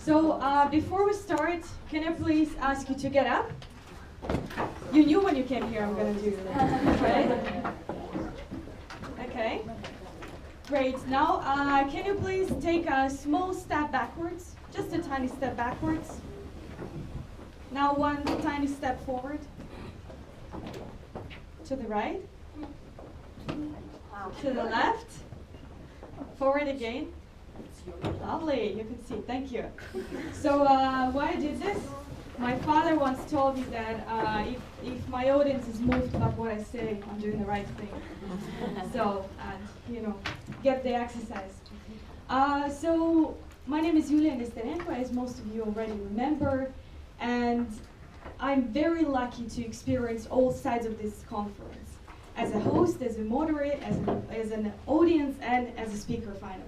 So before we start, can I please ask you to get up? You knew when you came here I'm going to do that, right? Okay. Great. Now, can you please take a small step backwards? Just a tiny step backwards. Now one tiny step forward. To the right. To the left. Forward again. Lovely, you can see, thank you. So why I did this? My father once told me that if my audience is moved by what I say, I'm doing the right thing. So, get the exercise. So my name is Yulia Nesterenko, as most of you already remember, and I'm very lucky to experience all sides of this conference. As a host, as a moderator, as an audience, and as a speaker finally.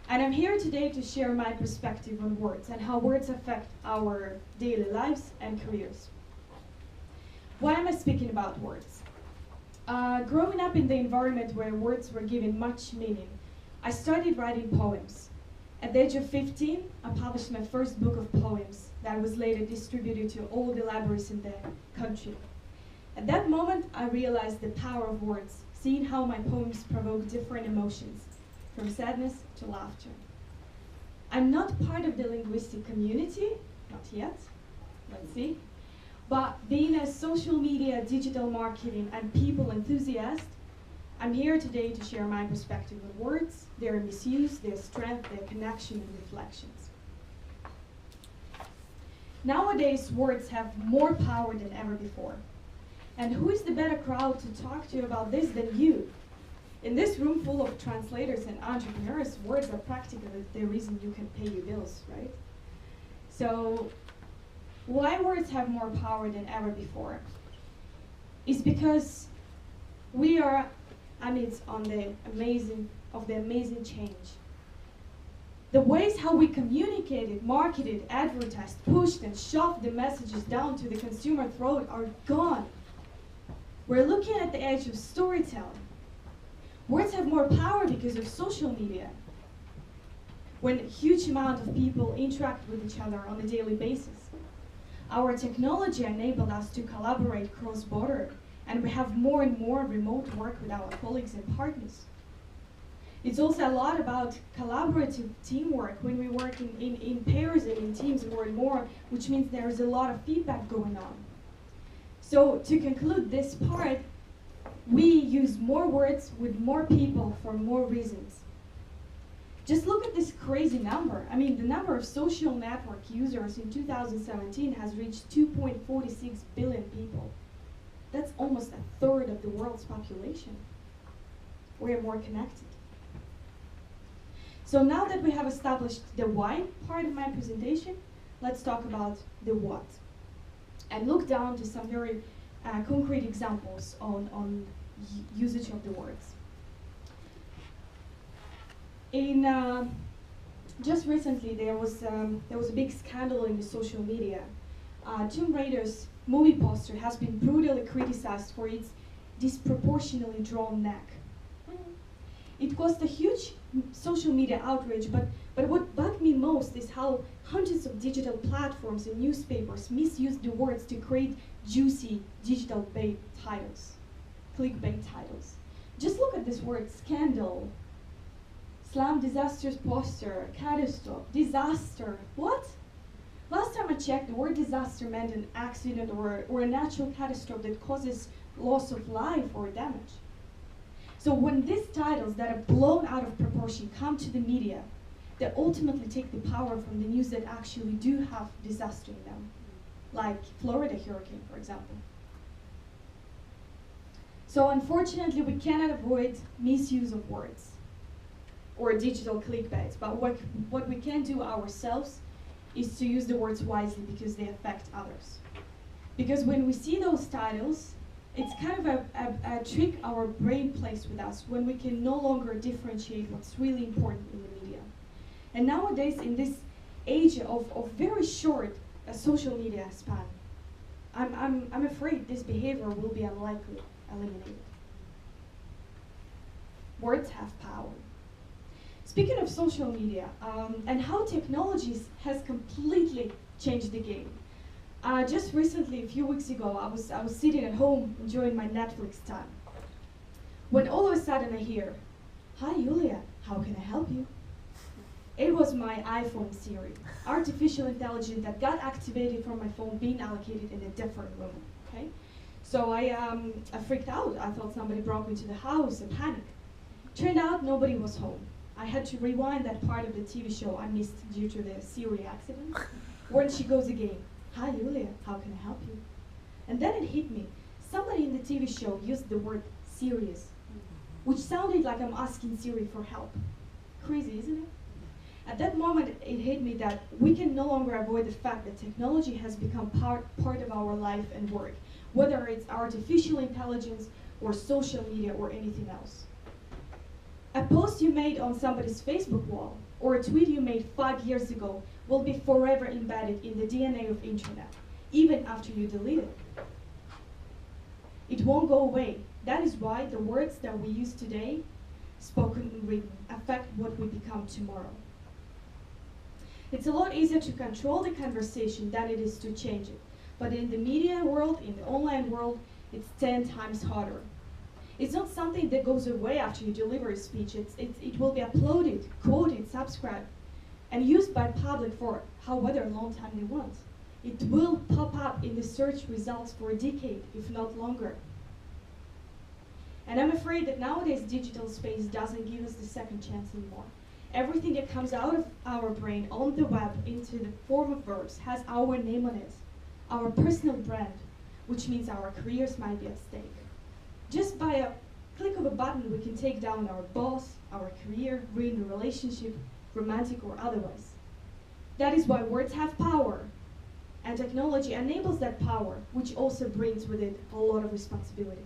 And I'm here today to share my perspective on words and how words affect our daily lives and careers. Why am I speaking about words? Growing up in the environment where words were given much meaning, I started writing poems. At the age of 15, I published my first book of poems that was later distributed to all the libraries in the country. At that moment, I realized the power of words, seeing how my poems provoke different emotions, from sadness to laughter. I'm not part of the linguistic community, not yet, let's see, but being a social media, digital marketing, and people enthusiast, I'm here today to share my perspective on words, their misuse, their strength, their connection, and reflections. Nowadays, words have more power than ever before. And who is the better crowd to talk to about this than you? In this room full of translators and entrepreneurs, words are practically the reason you can pay your bills, right? So, why words have more power than ever before? Is because we are amidst on the amazing change. The ways how we communicated, marketed, advertised, pushed, and shoved the messages down to the consumer throat are gone. We're looking at the edge of storytelling. Words have more power because of social media. When a huge amount of people interact with each other on a daily basis. Our technology enabled us to collaborate cross-border, and we have more and more remote work with our colleagues and partners. It's also a lot about collaborative teamwork when we work in pairs and in teams more and more, which means there's a lot of feedback going on. So to conclude this part, we use more words with more people for more reasons. Just look at this crazy number. I mean, the number of social network users in 2017 has reached 2.46 billion people. That's almost a third of the world's population. We are more connected. So now that we have established the why part of my presentation, let's talk about the what. And look down to some very concrete examples on usage of the words. Just recently, there was a big scandal in the social media. Tomb Raider's movie poster has been brutally criticized for its disproportionately drawn neck. It caused a huge social media outrage, but what bugged me most is how hundreds of digital platforms and newspapers misuse the words to create juicy digital bait titles, clickbait titles. Just look at this word, scandal, slam disastrous poster, catastrophe, disaster. What? Last time I checked, the word disaster meant an accident or a natural catastrophe that causes loss of life or damage. So when these titles that are blown out of proportion come to the media, they ultimately take the power from the news that actually do have disaster in them, like Florida hurricane, for example. So unfortunately, we cannot avoid misuse of words or digital clickbaits, but what we can do ourselves is to use the words wisely because they affect others. Because when we see those titles, it's kind of a trick our brain plays with us when we can no longer differentiate what's really important in the media. And nowadays, in this age of very short social media span, I'm afraid this behavior will be unlikely eliminated. Words have power. Speaking of social media and how technologies has completely changed the game. Just recently, a few weeks ago, I was sitting at home enjoying my Netflix time, when all of a sudden I hear, "Hi Julia, how can I help you?" It was my iPhone Siri, artificial intelligence that got activated from my phone being allocated in a different room. Okay, so I freaked out. I thought somebody broke into the house and panicked. Turned out nobody was home. I had to rewind that part of the TV show I missed due to the Siri accident, when she goes again, "Hi Julia, how can I help you?" And then it hit me. Somebody in the TV show used the word serious, which sounded like I'm asking Siri for help. Crazy, isn't it? At that moment, it hit me that we can no longer avoid the fact that technology has become part of our life and work, whether it's artificial intelligence or social media or anything else. A post you made on somebody's Facebook wall or a tweet you made 5 years ago will be forever embedded in the DNA of internet, even after you delete it. It won't go away. That is why the words that we use today, spoken and written, affect what we become tomorrow. It's a lot easier to control the conversation than it is to change it. But in the media world, in the online world, it's 10 times harder. It's not something that goes away after you deliver a speech. It will be uploaded, quoted, subscribed, and used by public for however long time they want. It will pop up in the search results for a decade, if not longer. And I'm afraid that nowadays digital space doesn't give us the second chance anymore. Everything that comes out of our brain on the web into the form of verbs has our name on it, our personal brand, which means our careers might be at stake. Just by a click of a button, we can take down our boss, our career, ruin a relationship, romantic or otherwise. That is why words have power, and technology enables that power, which also brings with it a lot of responsibility.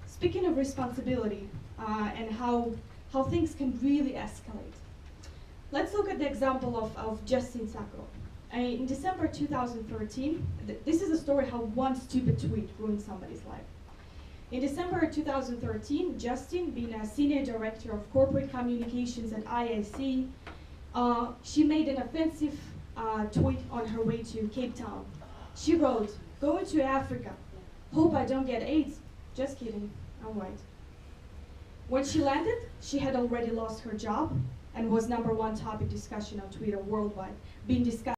Speaking of responsibility and how things can really escalate, let's look at the example of Justin Sacco. In December 2013, this is a story how one stupid tweet ruined somebody's life. In December 2013, Justin, being a senior director of corporate communications at IAC, she made an offensive tweet on her way to Cape Town. She wrote, "Going to Africa. Hope I don't get AIDS. Just kidding, I'm white." When she landed, she had already lost her job and was #1 topic discussion on Twitter worldwide, being discussed